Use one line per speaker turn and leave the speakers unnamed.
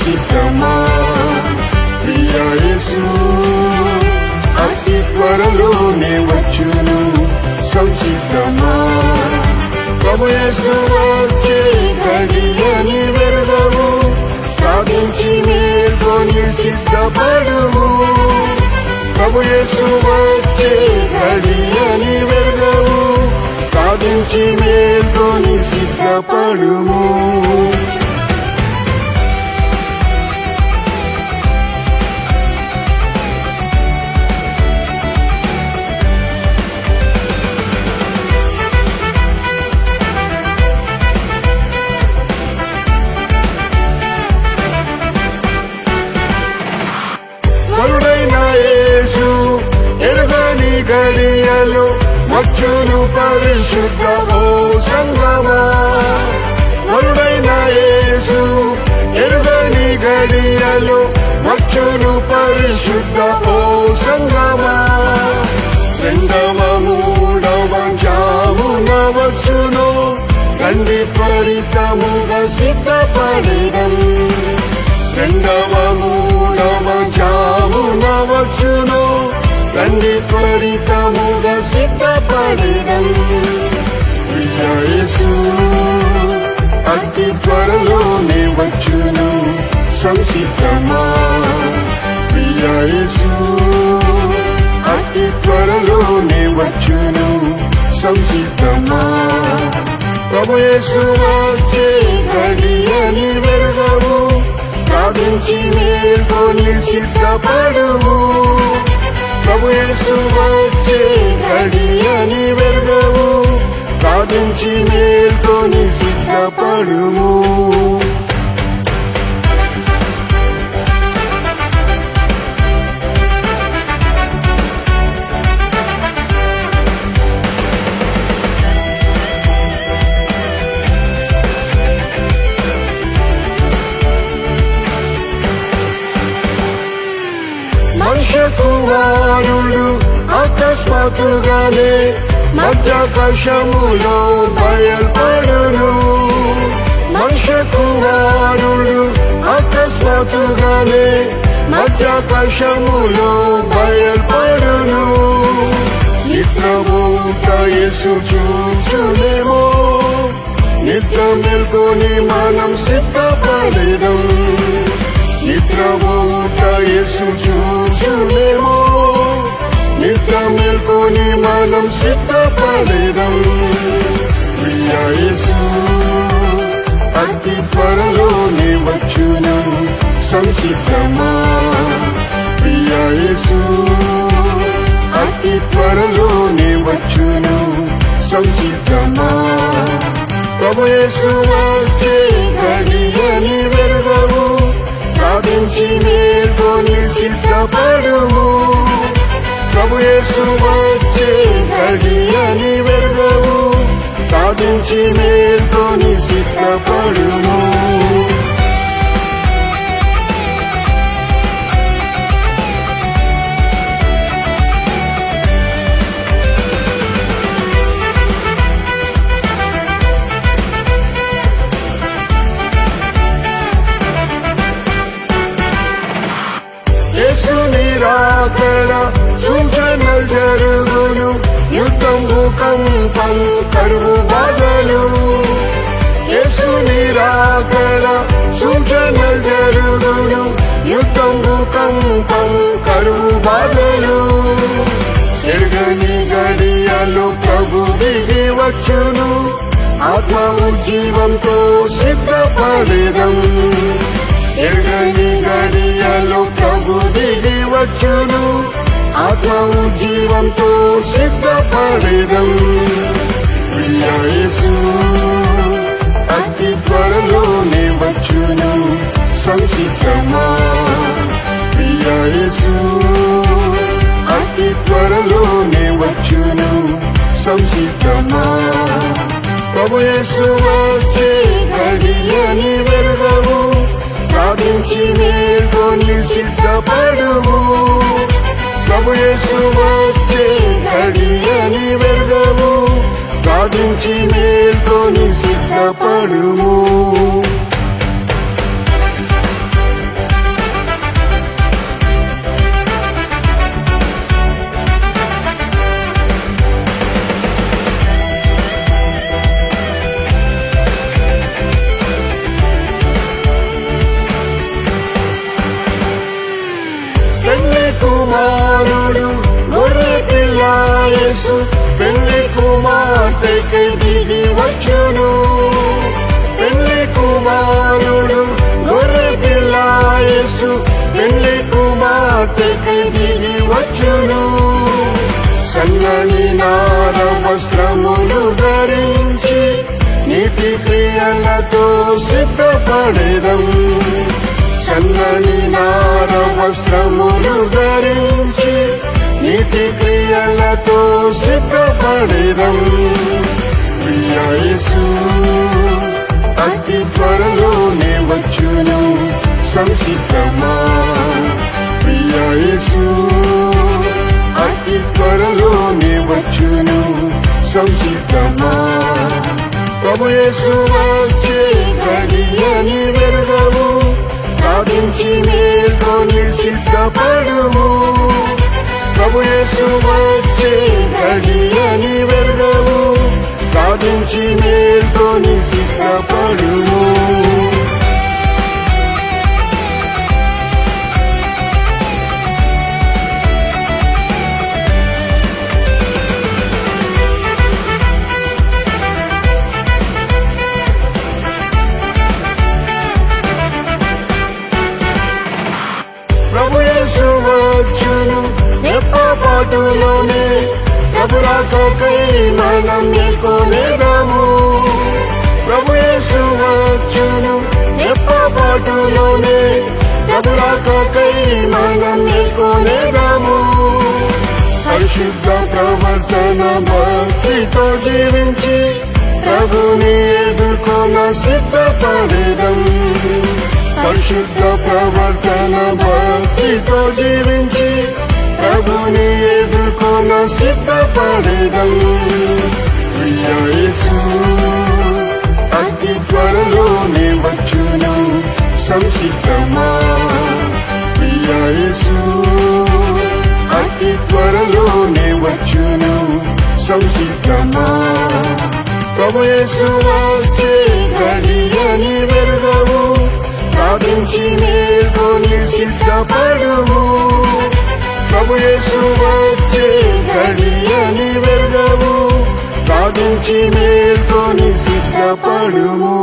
సంసిద్ధమా ప్రియ యేసు అతి త్వరలోనే వచ్చును సంసిద్ధమా ప్రభు యేసు వచ్చే గడియని వెరగవు ప్రార్థించి మేల్కొని సిద్ధపడుము ప్రభు యేసు వచ్చే గడియని వెరగవు ప్రార్థించి మేల్కొని సిద్ధపడుము వరుడైన యేసు ఎరుగని గడియలు వచ్చును పరిశుద్ధ ఓ సంగమా వరుడైన యేసు ఎరుగని గడియలు వచ్చును పరిశుద్ధ ఓ సంగమా రెండవ మూడవ జామున వచ్చును రండి త్వరితముగా సిద్ధపడిదం రెండవ మూడవ జామున వచ్చును రండి త్వరితముగా సిద్ధపడిదం ప్రియ యేసు అతి త్వరలోనే వచ్చును సంసిద్ధమా ప్రియ యేసు అతి త్వరలోనే వచ్చును సంసిద్ధమా ప్రభు యేసు వచ్చే గడియని వెరగవు ప్రార్థించి మేల్కొని సిద్ధపడుము ప్రభు యేసు వచ్చే గడియని వెరగవు ప్రార్థించి మేల్కొని సిద్ధపడుము మనుష్య కుమారుడు అకస్మాత్తుగానే మధ్యాకాశములో బయల్పడును మనుష్య కుమారుడు అకస్మాత్తుగానే మధ్యాకాశములో బయల్పడును నిద్రపోత యేసు చూచునేమో నిద్ర మేల్కొని మనం సిద్ధపడేదం నిద్రపోత యేసు చూచునేమో నిద్ర మేల్కొని మనం సిద్ధపడేదం ప్రియ యేసు అతి త్వరలోనే వచ్చును సంసిద్ధమా ప్రియ యేసు అతి త్వరలోనే వచ్చును సంసిద్ధమా ప్రభు యేసు వచ్చే గడియని వెరగవు ప్రార్థించి మేల్కొని సిద్ధపడుము ప్రభు యేసు వచ్చే గడియని వెరగవు ప్రార్థించి మేల్కొని సిద్ధపడుము యేసుని రాకడ సూచనలు జరుగును యుద్ధం భూకంపం కరువు బాధలు యేసుని రాకడ సూచనలు జరుగును యుద్ధం భూకంపం కరువు బాధలు ఎరుగని గడియలు ప్రభు దిగి వచ్చును ఆత్మవు జీవంతో సిద్ధపడేదం ఎరుగని గడియలు ప్రభు దిగి వచ్చును ఆత్మవు జీవంతో సిద్ధపడేదం ప్రియ యేసు అతి త్వరలోనే వచ్చును సంసిద్ధమా ప్రియ యేసు అతి త్వరలోనే వచ్చును సంసిద్ధమా ప్రభు యేసు వచ్చే గడియని వెరగవు ప్రార్థించి మేల్కొని సిద్ధపడుము ప్రభు యేసు వచ్చే గడియని వెరగవు ప్రార్థించి మేల్కొని సిద్ధపడుము యేసు పెళ్లి కుమార్తెకై దిగి వచ్చును. పెళ్లి కుమారుడు గొర్రె పిల్ల యేసు పెళ్లి కుమార్తెకై దిగి వచ్చును. సన్నని నార వస్త్రములు ధరించి నీతి క్రియలతో సిద్ధపడేదం. సన్నని నార వస్త్రములు ధరించి నీతి క్రియలతో సిద్ధపడేదం. ప్రియ యేసు అతి త్వరలోనే వచ్చును, సంసిద్ధమా. ప్రియ యేసు అతి త్వరలోనే వచ్చును, సంసిద్ధమా. ప్రభు యేసు వచ్చే గడియని వెరగవు, ప్రార్థించి మేల్కొని సిద్ధపడుము. ప్రభు యేసు వచ్చే గడియని వెరగవు, ప్రార్థించి మేల్కొని సిద్ధపడుము. ప్రభు యేసు వచ్చును రెప్పపాటులోనే, ప్రభు రాకకై మనం మేల్కొనేదాము. ప్రభు యేసు వచ్చును రెప్పపాటులోనే, ప్రభు రాకకై మనం మేల్కొనేదాము. పరిశుద్ధ ప్రవర్తన భక్తితో జీవించి ప్రభుని ఎదుర్కొన సిద్ధపడేదం. పరిశుద్ధ ప్రవర్తన భక్తితో జీవించి ప్రభుని ఎదుర్కొన సిద్ధపడేదం. ప్రియ యేసు అతి త్వరలోనే వచ్చును, సంసిద్ధమా. ప్రియ యేసు అతి త్వరలోనే వచ్చును, సంసిద్ధమా. ప్రభు యేసు వచ్చే గడియని వెరగవు, ప్రార్థించి మేల్కొని సిద్ధపడుము. ప్రభు యేసు వచ్చే గడియని వెరగవు, ప్రార్థించి మేల్కొని సిద్ధపడుము.